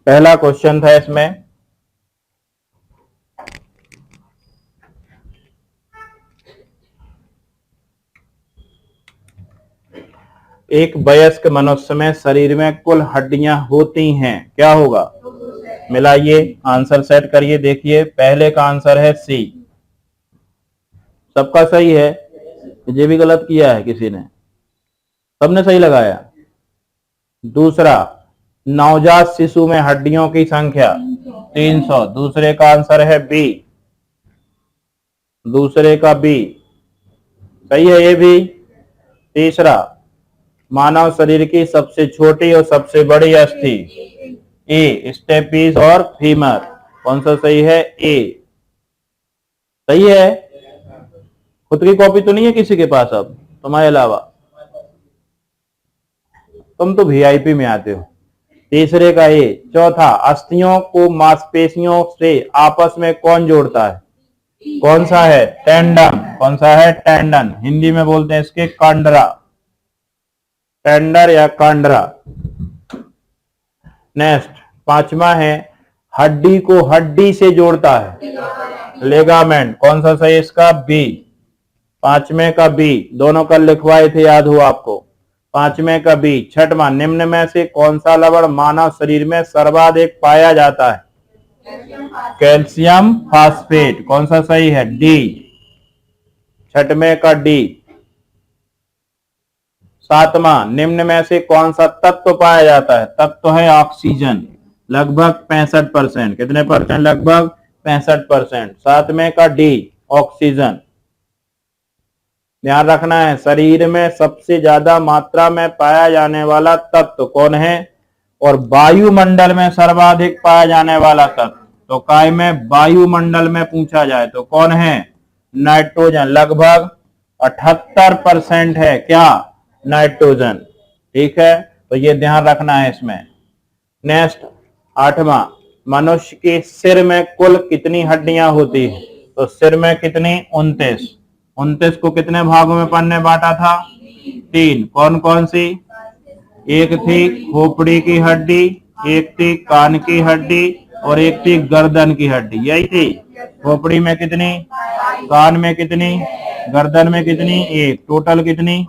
पहला क्वेश्चन था इसमें, एक वयस्क मनुष्य में शरीर में कुल हड्डियां होती हैं, क्या होगा? मिलाइए, आंसर सेट करिए। देखिए पहले का आंसर है सी, सबका सही है, ये भी गलत किया है किसी ने, सबने सही लगाया। दूसरा, नवजात शिशु में हड्डियों की संख्या 300, दूसरे का आंसर है बी, दूसरे का बी सही है ये भी। तीसरा, मानव शरीर की सबसे छोटी और सबसे बड़ी अस्थि ए, स्टेपीज और फीमर, कौन सा सही है? ए सही है। खुद की कॉपी तो नहीं है किसी के पास अब तुम्हारे अलावा? तुम तो वीआईपी में आते हो। तीसरे का ए। चौथा, अस्थियों को मांसपेशियों से आपस में कौन जोड़ता है? कौन सा है? टेंडन। कौन सा है? टेंडन। हिंदी में बोलते हैं इसके कांडरा, टेंडर या कांडरा। नेक्स्ट, पांचवा है, हड्डी को हड्डी से जोड़ता है, लेगामेंट, कौन सा सही इसका? बी, पांचवे का बी, दोनों कल लिखवाए थे, याद हो आपको, पांचवे का बी। छठवां, निम्न में से कौन सा लवण मानव शरीर में सर्वाधिक पाया जाता है? कैल्शियम फास्फेट, कौन सा सही है? डी, छठवें का डी। सातवां, निम्न में से कौन सा तत्व पाया जाता है? तत्व है ऑक्सीजन, लगभग 65%। कितने परसेंट? लगभग 65%। सातवें का डी, ऑक्सीजन। ध्यान रखना है, शरीर में सबसे ज्यादा मात्रा में पाया जाने वाला तत्व कौन है? और वायुमंडल में सर्वाधिक पाया जाने वाला तत्व, तो काय में वायुमंडल में पूछा जाए तो कौन है? नाइट्रोजन, लगभग 78% है क्या? नाइट्रोजन। ठीक है, तो ये ध्यान रखना है इसमें। नेक्स्ट, आठवां, मनुष्य के सिर में कुल कितनी हड्डियां होती है? तो सिर में कितनी? 29। 29 को कितने भागों में अपन ने बांटा था? 3। कौन कौन सी? एक थी खोपड़ी की हड्डी, एक थी कान की हड्डी और एक थी गर्दन की हड्डी, यही थी। खोपड़ी में कितनी? कान में कितनी? गर्दन में कितनी? एक। टोटल कितनी?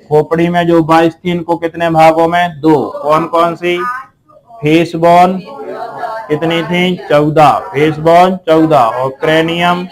खोपड़ी में जो 22 थी, इनको कितने भागों में? 2। कौन कौन सी? फेस बोन कितनी थी? 14। Face bone 14। और क्रेनियम,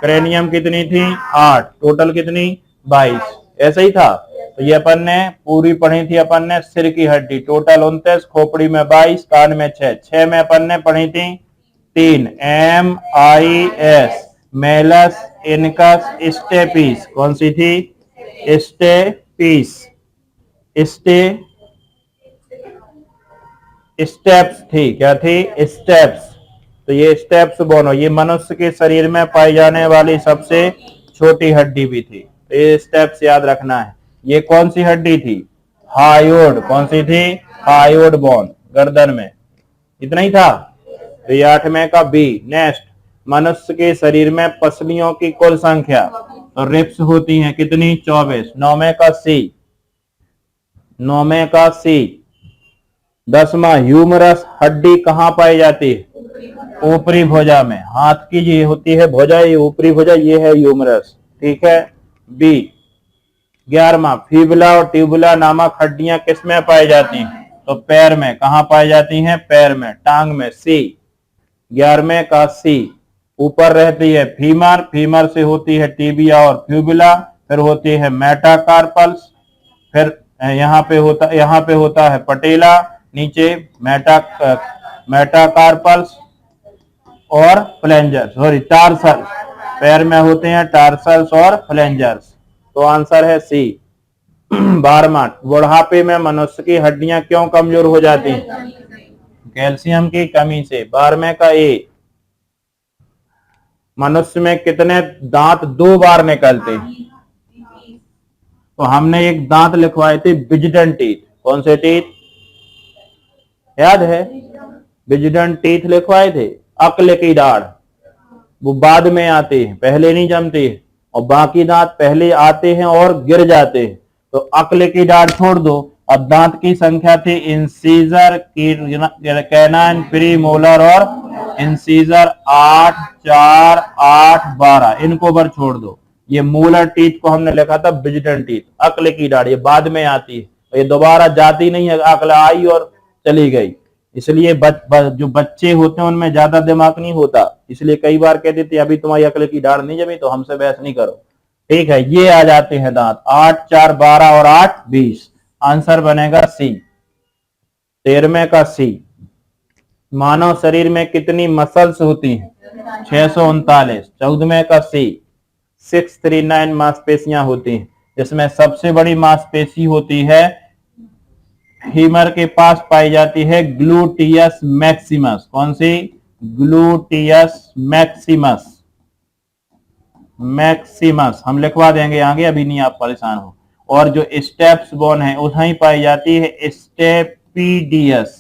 क्रेनियम कितनी थी? 8। टोटल कितनी? 22। ऐसा ही था। तो ये अपन ने पूरी पढ़ी थी, अपन ने सिर की हड्डी टोटल 29, खोपड़ी में 22, कान में 6। 6 में अपन ने पढ़ी थी 3, MIS, मेलस, इनकस, स्टेपीस। कौन सी थी? स्टेपीस, स्टेप्स थी। क्या थी? स्टेप्स। तो ये स्टेप्स बोनो, ये मनुष्य के शरीर में पाई जाने वाली सबसे छोटी हड्डी भी थी, तो ये स्टेप्स याद रखना है। ये कौन सी हड्डी थी? हायोड। कौन सी थी? हायोड बोन, गर्दन में। इतना ही था। तो ये 8वें का बी। नेक्स्ट, मनुष्य के शरीर में पसलियों की कुल संख्या, तो रिप्स होती हैं कितनी? 24। 9वें का सी, 9वें का सी। 10वां, ह्यूमरस हड्डी कहाँ पाई जाती है? ऊपरी भुजा में। हाथ की ये होती है भुजा, ये ऊपरी भुजा, ये है ह्यूमरस। ठीक है, बी। 11वां, फीबुला और ट्यूबुला नामक हड्डियां किस में पाई जाती हैं? तो पैर में। कहाँ पाई जाती हैं? पैर में, टांग में, सी। 11वें का सी। ऊपर रहती है फीमर, फीमर से होती है टीबिया और फ्यूबुला, फिर होती है मेटाकार्पल्स, फिर यहाँ पे होता है पटेला, नीचे मेटाकार्पल्स और फ्लेंजर्स, सॉरी टार्सल्स। पैर में होते हैं टार्सल्स और फ्लेंजर्स। तो आंसर है सी। 12वां, बुढ़ापे में मनुष्य की हड्डियां क्यों कमजोर हो जाती हैं? कैल्शियम की कमी से। 12वें का ए। मनुष्य में कितने दांत 2 बार निकलते हैं? तो हमने एक दांत लिखवाए थे विजडन टीथ। कौन से टीथ? याद है? विजडन टीथ लिखवाए थे। अक्ल की दाढ़ वो बाद में आते हैं, पहले नहीं जमते हैं, और बाकी दांत पहले आते हैं और गिर जाते हैं। तो अक्ल की दाढ़ छोड़ दो, और दांत की संख्या थी इंसीजर, कैनाइन, प्री मोलर और इंसीजर 8, 4, 8, 12, इनको बर छोड़ दो। ये मोलर टीथ को हमने लिखा था विजिटल टीथ, अक्ल की दाढ़, ये बाद में आती है, ये दोबारा जाती नहीं है, अक्ल आई और चली गई। इसलिए जो बच्चे होते हैं उनमें ज्यादा दिमाग नहीं होता, इसलिए कई बार कहते थे अभी तुम्हारी अक्ल की दाढ़ नहीं जमी तो हमसे बहस नहीं करो। ठीक है, ये आ जाते हैं दांत 8, 4, 12 और 8, 20। आंसर बनेगा सी, 13वें का सी। मानव शरीर में कितनी मसल्स होती हैं? 639। 14वें का सी, 639 मांसपेशियां होती हैं, जिसमें सबसे बड़ी मांसपेशी होती है फीमर के पास पाई जाती है ग्लूटियस मैक्सिमस। कौन सी? Gluteus Maximus. मैक्सिमस हम लिखवा देंगे आगे, अभी नहीं आप परेशान हो। और जो स्टेप्स बोन है वहीं पाई जाती है स्टेपीडियस।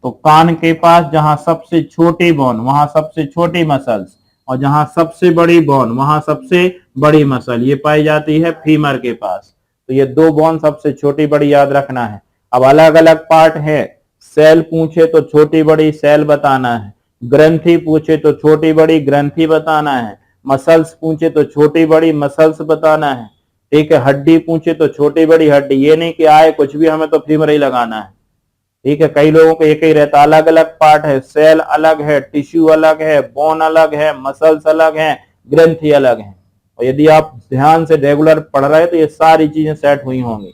तो कान के पास जहां सबसे छोटी बोन वहां सबसे छोटी मसल्स, और जहां सबसे बड़ी बोन वहां सबसे बड़ी मसल, ये पाई जाती है फीमर के पास। तो ये दो बोन सबसे छोटी बड़ी याद रखना है। अब अलग अलग पार्ट है, सेल पूछे तो छोटी बड़ी सेल बताना है, ग्रंथि पूछे तो छोटी बड़ी ग्रंथि बताना है, मसल्स पूछे तो छोटी बड़ी मसल्स बताना है। ठीक है, हड्डी पूछे तो छोटी बड़ी हड्डी, ये नहीं कि आए कुछ भी हमें तो फीमर ही लगाना है। ठीक है, कई लोगों को एक ही रहता, अलग अलग पार्ट है, सेल अलग है, टिश्यू अलग है, बोन अलग है, मसल्स अलग है, ग्रंथि अलग है। और यदि आप ध्यान से रेगुलर पढ़ रहे हैं तो ये सारी चीजें सेट हुई होंगी।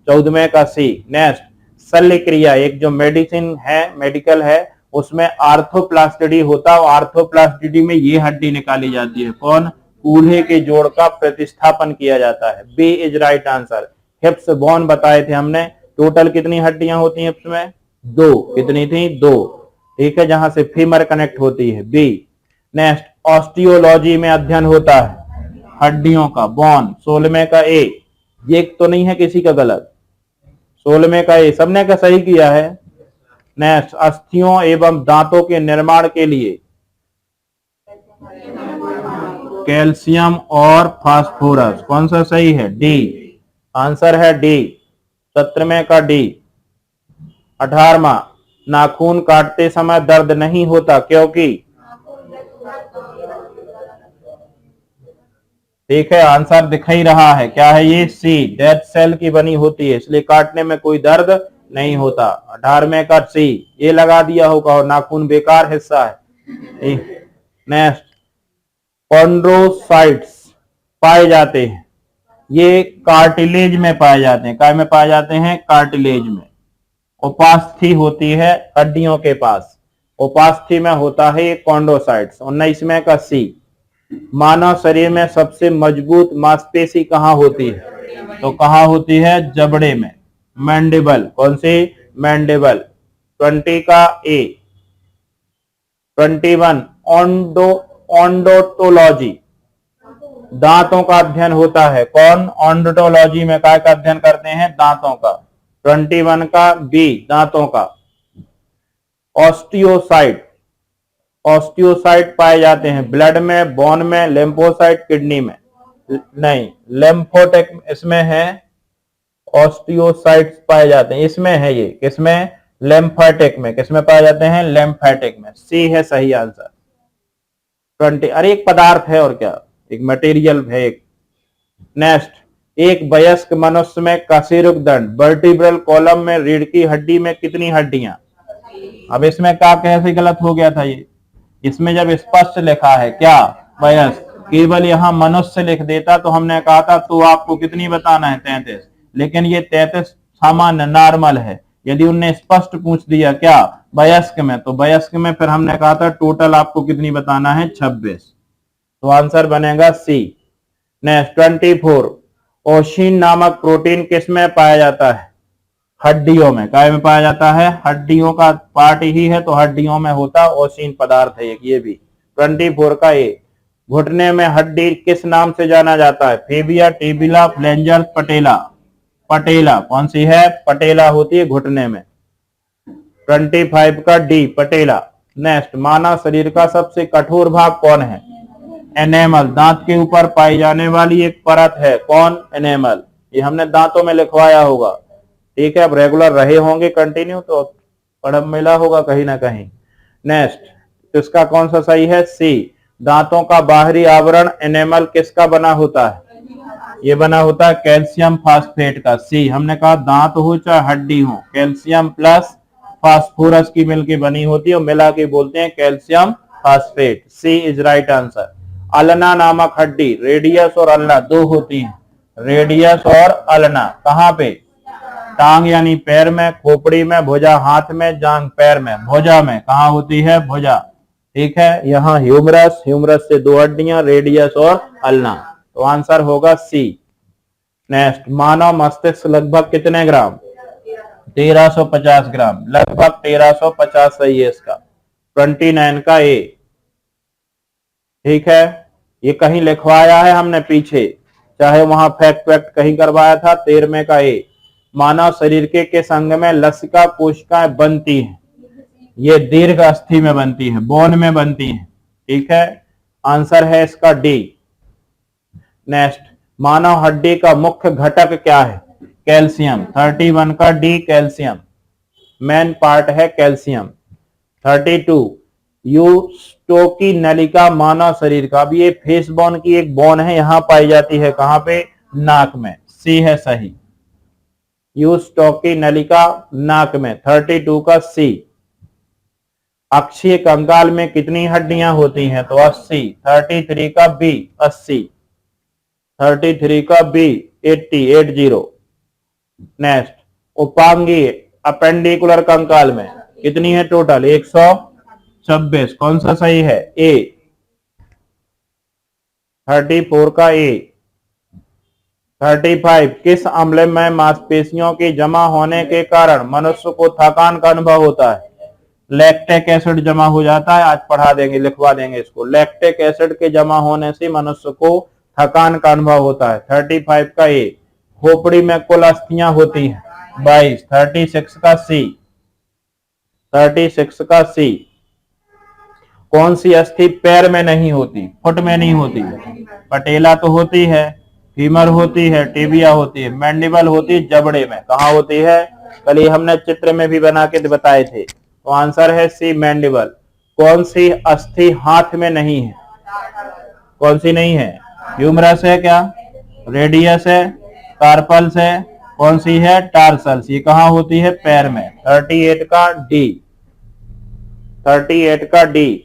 14वें का सी। नेक्स्ट, शल्य क्रिया, एक जो मेडिसिन है, मेडिकल है, उसमें आर्थोप्लास्टिडी होता है। आर्थोप्लास्टिडी में ये हड्डी निकाली जाती है, कौन? कूल्हे के जोड़ का प्रतिस्थापन किया जाता है। B is right answer. Hips bone बताए थे हमने, टोटल कितनी हड्डियां होती हैं हिप्स में? 2। कितनी थी? 2। ठीक है, जहां से फीमर कनेक्ट होती है, बी। नेक्स्ट, ऑस्टियोलॉजी में अध्ययन होता है हड्डियों का, बोन। 16वें का ए। ये तो नहीं है किसी का गलत, 16वें का ए सबने का सही किया है। नेक्स्ट, अस्थियों एवं दांतों के निर्माण के लिए कैल्शियम और फास्फोरस, कौन सा सही है? डी। आंसर है डी, 17वें का डी। 18वां, नाखून काटते समय दर्द नहीं होता क्योंकि? ठीक है, आंसर दिख ही रहा है, क्या है ये? सी, डेड सेल की बनी होती है, इसलिए काटने में कोई दर्द नहीं होता। 18वें का सी, ये लगा दिया होगा, और नाखून बेकार हिस्सा है। नेक्स्ट, कॉन्ड्रोसाइट्स पाए जाते हैं, ये कार्टिलेज में पाए जाते हैं। काय में पाए जाते हैं? कार्टिलेज में। उपास्थि होती है हड्डियों के पास, उपास्थि में होता है ये कॉन्ड्रोसाइट्स। 19वें का सी, मानव शरीर में सबसे मजबूत मांसपेशी कहाँ होती है? तो कहाँ होती है? जबड़े में, मैंडिबल। कौन सी? मैंडिबल। 20 का ए। 21, ओंडोटोलॉजी, दांतों का अध्ययन होता है, कौन? ओंडोटोलॉजी में काय का अध्ययन करते हैं? दांतों का। 21 का बी, दांतों का। ऑस्टियोसाइट, ऑस्टियोसाइट पाए जाते हैं ब्लड में, बोन में, लिम्फोसाइट किडनी में। नहीं, लिम्फोटेक इसमें है, ऑस्टियोसाइट्स पाए जाते हैं इसमें है। ये किसमें? लिम्फेटिक में। किसमें पाए जाते हैं? लिम्फेटिक में। सी है सही आंसर। 20, अरे एक पदार्थ है और क्या, एक मटेरियल है एक। नेक्स्ट, एक वयस्क मनुष्य में कशेरुकदंड, वर्टिब्रल कॉलम में, रीढ़ की हड्डी में कितनी हड्डियां? अब इसमें क्या कैसे गलत हो गया था ये? इसमें जब स्पष्ट लिखा है क्या वयस्क, केवल यहां मनुष्य लिख देता तो हमने कहा था तो आपको कितनी बताना है? 33। लेकिन ये 33 सामान्य नॉर्मल है। यदि उनने स्पष्ट पूछ दिया क्या वयस्क में, तो वयस्क में फिर हमने कहा था टोटल आपको कितनी बताना है? 26। तो आंसर बनेगा सी। नेक्स्ट, 24, ओशिन नामक प्रोटीन किस में पाया जाता है? हड्डियों में। काय में पाया जाता है? हड्डियों का पार्ट ही है तो हड्डियों में होता ओशिन पदार्थ है एक, ये भी। 24 का ए। घुटने में हड्डी किस नाम से जाना जाता है? फेबिया, टिबिला, फ्लेंजर, पटेला। पटेला। कौन सी है? पटेला होती है घुटने में। 25 का डी, पटेला। नेक्स्ट, मानव शरीर का सबसे कठोर भाग कौन है? एनेमल, दांत के ऊपर पाई जाने वाली एक परत है, कौन? एनेमल। ये हमने दांतों में लिखवाया होगा। ठीक है, अब रेगुलर रहे होंगे कंटिन्यू तो पढ़ मिला होगा कहीं ना कहीं। नेक्स्ट, तो इसका कौन सा सही है? सी। दांतों का बाहरी आवरण एनेमल किसका बना होता है? ये बना होता है कैल्शियम फास्फेट का। सी। हमने कहा दांत हो चाहे हड्डी हो, कैल्शियम प्लस फास्फोरस की मिलके बनी होती है और मिला के बोलते हैं calcium phosphate. C is right answer. Ulna नामक हड्डी, रेडियस और अल्ना दो होती हैं, रेडियस और अल्ना। कहाँ पे? टांग यानी पैर में, खोपड़ी में, भुजा हाथ में, जांग पैर में, भुजा में। कहाँ होती है? भुजा। ठीक है, यहाँ ह्यूमरस, ह्यूमरस से दो हड्डियां, रेडियस और अल्ना। तो आंसर होगा सी। नेक्स्ट, मानव मस्तिष्क लगभग कितने ग्राम? 1350 ग्राम, लगभग 1350 सही है इसका। 29 का ए। ठीक है, ये कहीं लिखवाया है हमने पीछे, चाहे वहां फैक्ट वैक्ट कहीं करवाया था। 13वें का ए। मानव शरीर के किस अंग में लसिका कोशिकाएं बनती हैं? ये दीर्घ अस्थि में बनती है, बोन में बनती है। ठीक है, आंसर है इसका डी। नेक्स्ट, मानव हड्डी का मुख्य घटक क्या है? कैल्शियम। 31 का डी, कैल्शियम मेन पार्ट है, कैल्शियम। 32, यूस्टोकी नलिका मानव शरीर का, भी ये फेस बोन की एक बोन है, यहां पाई जाती है। कहां पे? नाक में। सी है सही, यूस्टोकी नलिका नाक में। 32 का सी। अक्षीय कंकाल में कितनी हड्डियां होती हैं? तो 80। 33 का बी, 80। 33 का बी, 80। नेक्स्ट, उपांगी अपेंडिकुलर कंकाल में कितनी है टोटल? 126। कौन सा सही है? ए। 34 का ए। 35, किस अम्ल में मांसपेशियों के जमा होने के कारण मनुष्य को थकान का अनुभव होता है? लैक्टिक एसिड जमा हो जाता है, आज पढ़ा देंगे, लिखवा देंगे इसको। लैक्टिक एसिड के जमा होने से मनुष्य को थकान का अनुभव होता है। 35 का ए। खोपड़ी में कुल अस्थियां होती हैं 22। 36 का सी। 36 का सी। कौन सी अस्थि पैर में नहीं होती, फुट में नहीं होती? पटेला तो होती है, फीमर होती है, टिबिया होती है, मैंडिबल होती है जबड़े में। कहाँ होती है? कल ही हमने चित्र में भी बना के बताए थे। तो आंसर है सी, मैंडिबल। कौन सी अस्थि हाथ में नहीं है? कौन सी नहीं है? ह्यूमरस है क्या? रेडियस है? कार्पल्स है? कौन सी है? टार्सल्स। ये कहाँ होती है? पैर में। 38 का डी। 38 का डी।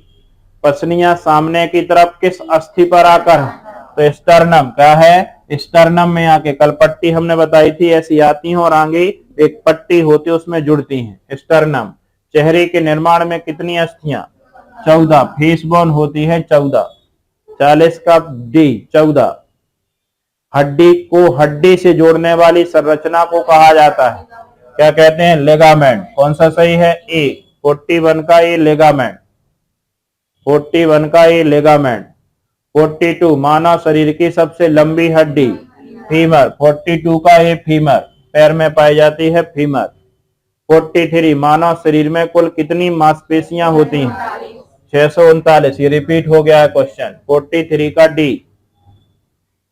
पसलियां सामने की तरफ किस अस्थि पर आकर है? तो स्टर्नम। क्या है? स्टर्नम में आके, कल पट्टी हमने बताई थी, ऐसी आती हैं और आगे एक पट्टी होती है उसमें जुड़ती हैं, स्टर्नम। चेहरे के निर्माण में कितनी अस्थियां? 14। फेस बोन होती है 14। 40 का डी, 14। हड्डी को हड्डी से जोड़ने वाली संरचना को कहा जाता है? क्या कहते हैं? लिगामेंट। कौन सा सही है? ए। 41 का ए, लिगामेंट। 41 का ए, लिगामेंट। 42, मानव शरीर की सबसे लंबी हड्डी? फीमर। 42 का ए, फीमर। पैर में पाई जाती है, फीमर। 43, मानव शरीर में कुल कितनी मांसपेशियां होती हैं? 639। ये रिपीट हो गया है क्वेश्चन। 43 का डी।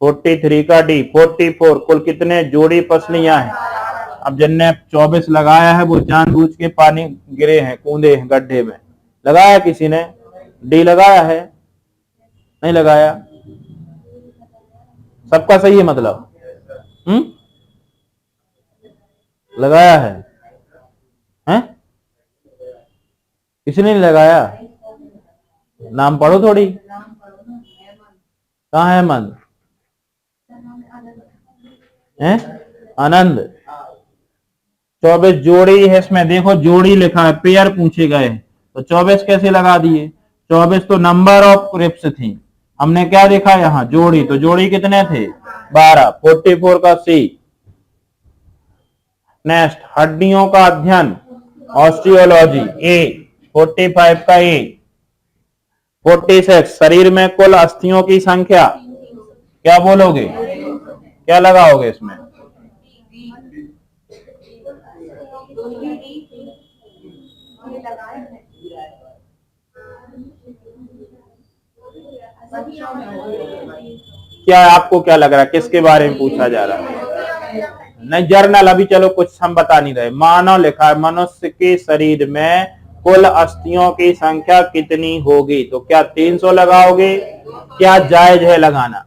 43 का डी। 44, कुल कितने जोड़ी पसलियां हैं? अब जिनने 24 लगाया है वो जानबूझ के पानी गिरे हैं, कूदे हैं गड्ढे में। लगाया किसी ने? डी लगाया है? नहीं लगाया? सबका सही है मतलब? लगाया है? हैं? किसी ने नहीं लगाया? नाम पढ़ो थोड़ी। कहाँ है मन? है आनंद। 24 जोड़ी है इसमें, देखो जोड़ी लिखा है, पेयर पूछे गए, तो 24 कैसे लगा दिए? 24 तो नंबर ऑफ रिप्स थी, हमने क्या देखा यहाँ? जोड़ी। तो जोड़ी कितने थे? 12। 44 का सी। नेक्स्ट, हड्डियों का अध्ययन ऑस्टियोलॉजी, ए। 45 का ए। 46, शरीर में कुल अस्थियों की संख्या? क्या बोलोगे? क्या लगाओगे इसमें? क्या आपको क्या लग रहा है, किसके बारे में पूछा जा रहा है? नहीं जर्नल, अभी चलो कुछ हम बता नहीं रहे। मानव लिखा है, मनुष्य के शरीर में कुल अस्थियों की संख्या कितनी होगी? तो क्या 300 लगाओगे? क्या जायज है लगाना?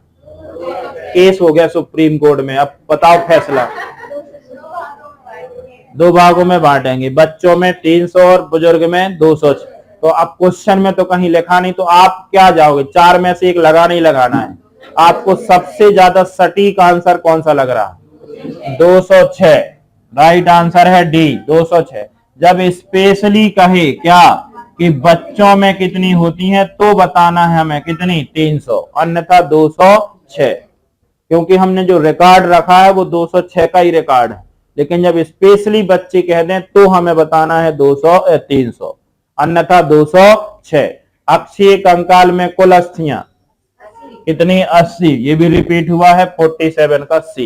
केस हो गया सुप्रीम कोर्ट में, अब बताओ फैसला। 2 भागों में बांटेंगे, बच्चों में 300 और बुजुर्ग में 200। तो अब क्वेश्चन में तो कहीं लिखा नहीं, तो आप क्या जाओगे? 4 में से एक लगाना ही लगाना है। आपको सबसे ज्यादा सटीक आंसर कौन सा लग रहा? 206। राइट आंसर है डी, 206। जब स्पेशली कहे क्या कि बच्चों में कितनी होती हैं, तो बताना है हमें कितनी? 300, अन्यथा 206। क्योंकि हमने जो रिकॉर्ड रखा है वो 206 का ही रिकॉर्ड है, लेकिन जब स्पेशली बच्चे कह दें तो हमें बताना है 300, अन्यथा 206। अक्षीय कंकाल में कुल अस्थियां कितनी? 80। ये भी रिपीट हुआ है 47 का सी।